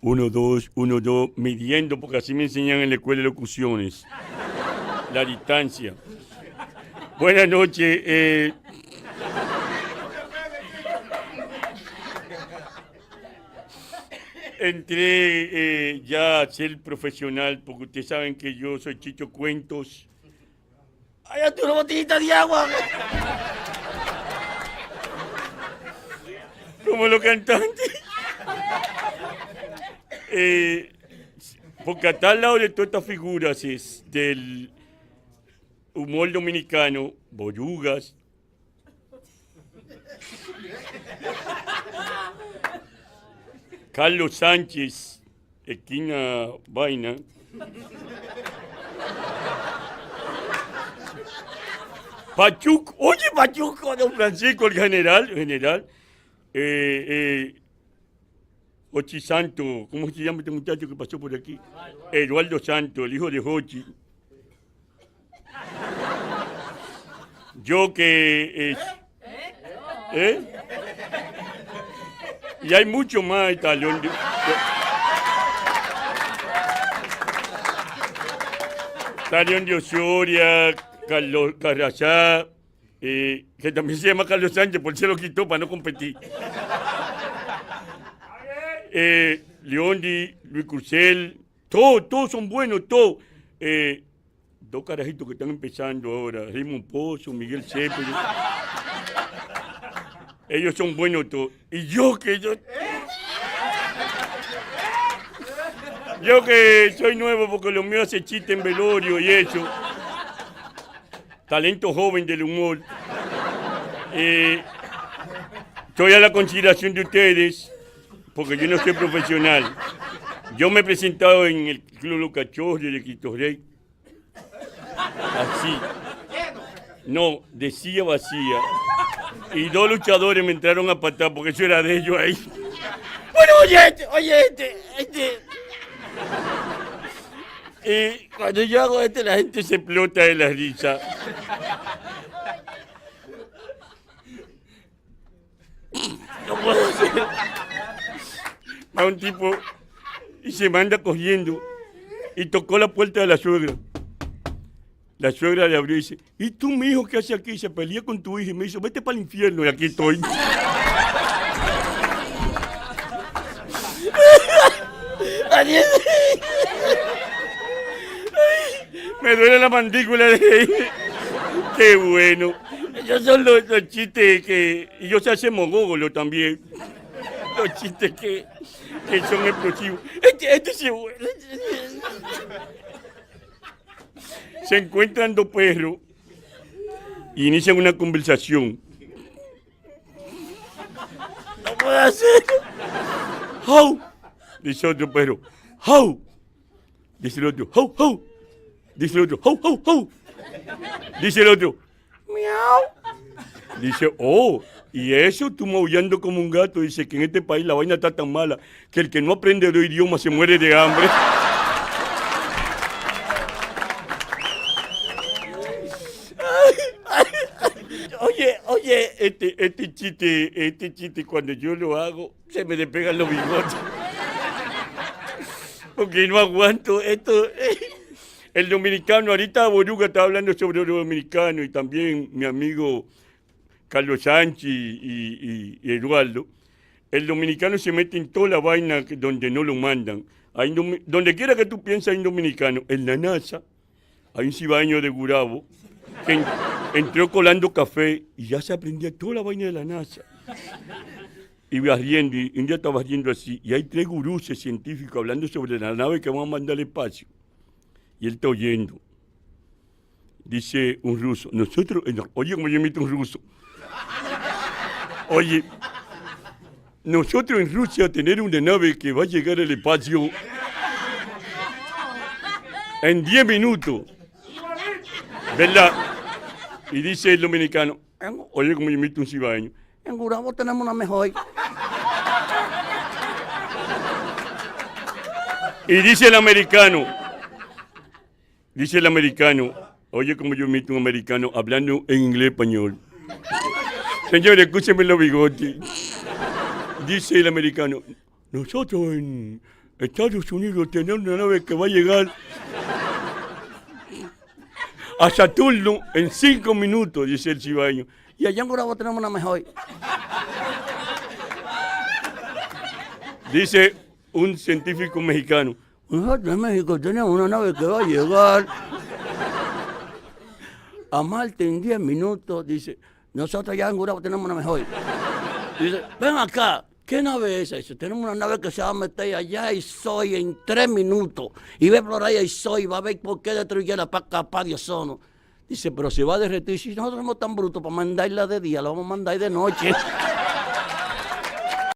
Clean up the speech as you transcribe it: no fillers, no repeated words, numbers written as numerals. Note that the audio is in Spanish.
1, 2, midiendo, porque así me enseñan en la escuela de locuciones. La distancia. Buenas noches. Entré ya a ser profesional, porque ustedes saben que yo soy Chicho Cuentos. ¡Ay, hazte una botellita de agua! Como los cantantes. Porque acá al lado de todas estas figuras es del humor dominicano, Borugas, Carlos Sánchez, esquina vaina, Pachuco, oye Pachuco, don Francisco, el general, Hochi Santo, ¿cómo se llama este muchacho que pasó por aquí? Eduardo Santo, el hijo de Hochi. Yo que... Y hay mucho más, Talón de Osoria, Carlos Carrasá, que también se llama Carlos Sánchez, por se lo quitó para no competir. Leondi, Luis Crucel, todos son buenos, todos. Dos carajitos que están empezando ahora, Raymond Pozo, Miguel Cepeda. Ellos son buenos todos. Y yo que soy nuevo porque lo mío hace chiste en velorio y eso. Talento joven del humor. Estoy a la consideración de ustedes porque yo no soy profesional. Yo me he presentado en el Club Los Cachorros de Cristo Rey. Así. No, decía vacía. Y dos luchadores me entraron a patar porque eso era de ellos ahí. Bueno, oye este. Y cuando yo hago la gente se explota de la risa. No puedo ser. A un tipo y se manda cogiendo y tocó la puerta de la suegra. La suegra le abrió y dice, ¿y tú, mi hijo, qué haces aquí? Se pelea con tu hija y me dice, vete para el infierno y aquí estoy. Me duele la mandíbula de qué bueno. Esos son los chistes que... Y yo se hace mogógolo también. Los chistes que son explosivos. Este se... Se encuentran dos perros y inician una conversación. No puedo hacer. How, dice otro perro. How, dice el otro. How, dice el otro. How, dice el otro. Miau. Dice, oh, y eso tú maullando como un gato. Dice que en este país la vaina está tan mala que el que no aprende dos idiomas se muere de hambre. Oye, este chiste cuando yo lo hago, se me despegan los bigotes. Porque no aguanto esto. El dominicano, ahorita Boruga está hablando sobre los dominicanos y también mi amigo Carlos Sánchez y Eduardo. El dominicano se mete en toda la vaina donde no lo mandan. Donde quiera que tú pienses hay un dominicano. En la NASA hay un cibaeño de Gurabo que entró colando café y ya se aprendía toda la vaina de la NASA. Y barriendo, y un día estaba barriendo así, y hay 3 gurús científicos hablando sobre la nave que van a mandar al espacio. Y él está oyendo. Dice un ruso, nosotros, oye, como yo imito un ruso. Oye, nosotros en Rusia tener una nave que va a llegar al espacio en 10 minutos. ¿Verdad? Y dice el dominicano, oye, como yo imito un cibaeño. En Gurabo tenemos una mejor. Y dice el americano, oye, como yo imito un americano hablando en inglés español. Señores, escúchenme los bigotes. Dice el americano, nosotros en Estados Unidos tiene una nave que va a llegar a Saturno en 5 minutos, dice el cibaño. Y allá en Gurabo tenemos una mejor. Dice un científico mexicano. Nosotros en México tenemos una nave que va a llegar a Marte en 10 minutos. Dice, nosotros allá en Gurabo tenemos una mejor. Dice, ven acá. ¿Qué nave es esa? Dice, tenemos una nave que se va a meter allá y soy en 3 minutos. Y ve por ahí y soy, va a ver por qué destruye la capa de ozono. Dice, pero se va a derretir. Si nosotros somos tan brutos para mandarla de día, la vamos a mandar de noche.